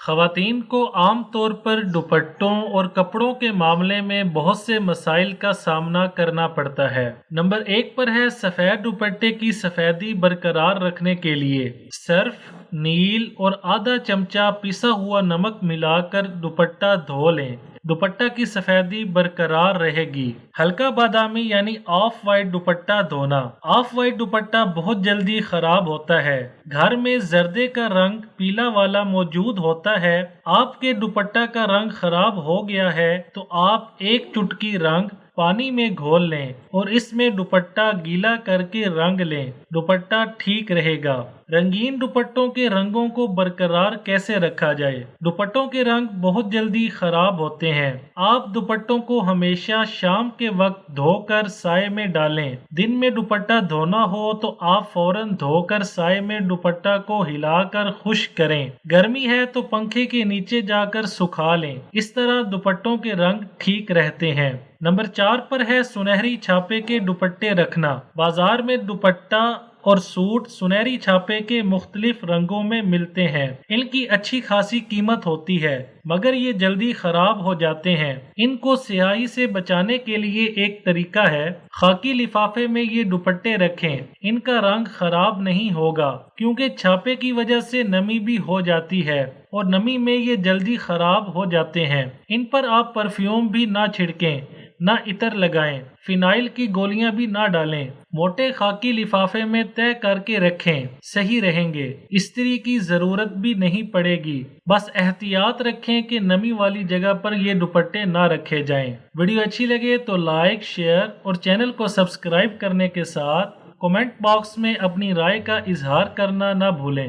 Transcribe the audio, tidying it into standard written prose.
خواتین کو عام طور پر دوپٹوں اور کپڑوں کے معاملے میں بہت سے مسائل کا سامنا کرنا پڑتا ہے۔ نمبر 1 پر ہے سفید دوپٹے کی سفیدی برقرار رکھنے کے لیے سرف، نیل اور آدھا چمچہ پسا ہوا نمک ملا کر دوپٹہ دھو لیں۔ دوپٹہ کی سفیدی برقرار رہے گی۔ ہلکا بادامی یعنی آف وائٹ دوپٹہ دھونا۔ آف وائٹ دوپٹہ بہت جلدی خراب ہوتا ہے۔ گھر میں زردے کا رنگ پیلا والا موجود ہوتا ہے۔ آپ کے دوپٹہ کا رنگ خراب ہو گیا ہے تو آپ ایک چٹکی رنگ پانی میں گھول لیں اور اس میں دوپٹہ گیلا کر کے رنگ لیں، دوپٹہ ٹھیک رہے گا۔ رنگین دوپٹوں کے رنگوں کو برقرار کیسے رکھا جائے؟ دوپٹوں کے رنگ بہت جلدی خراب ہوتے ہیں۔ آپ دوپٹوں کو ہمیشہ شام کے وقت دھو کر سائے میں ڈالیں۔ دن میں دوپٹہ دھونا ہو تو آپ فوراً دھو کر سائے میں دوپٹہ کو ہلا کر خشک کریں۔ گرمی ہے تو پنکھے کے نیچے جا کر سکھا لیں۔ اس طرح دوپٹوں کے رنگ ٹھیک رہتے ہیں۔ نمبر 4 پر ہے سنہری چھاپے کے دوپٹے رکھنا۔ بازار میں دوپٹہ اور سوٹ سنہری چھاپے کے مختلف رنگوں میں ملتے ہیں۔ ان کی اچھی خاصی قیمت ہوتی ہے مگر یہ جلدی خراب ہو جاتے ہیں۔ ان کو سیاہی سے بچانے کے لیے ایک طریقہ ہے، خاکی لفافے میں یہ دوپٹے رکھیں۔ ان کا رنگ خراب نہیں ہوگا کیونکہ چھاپے کی وجہ سے نمی بھی ہو جاتی ہے اور نمی میں یہ جلدی خراب ہو جاتے ہیں۔ ان پر آپ پرفیوم بھی نہ چھڑکیں، نہ عطر لگائیں، فینائل کی گولیاں بھی نہ ڈالیں۔ موٹے خاکی لفافے میں طے کر کے رکھیں، صحیح رہیں گے۔ استری کی ضرورت بھی نہیں پڑے گی، بس احتیاط رکھیں کہ نمی والی جگہ پر یہ دوپٹے نہ رکھے جائیں۔ ویڈیو اچھی لگے تو لائک، شیئر اور چینل کو سبسکرائب کرنے کے ساتھ کمنٹ باکس میں اپنی رائے کا اظہار کرنا نہ بھولیں۔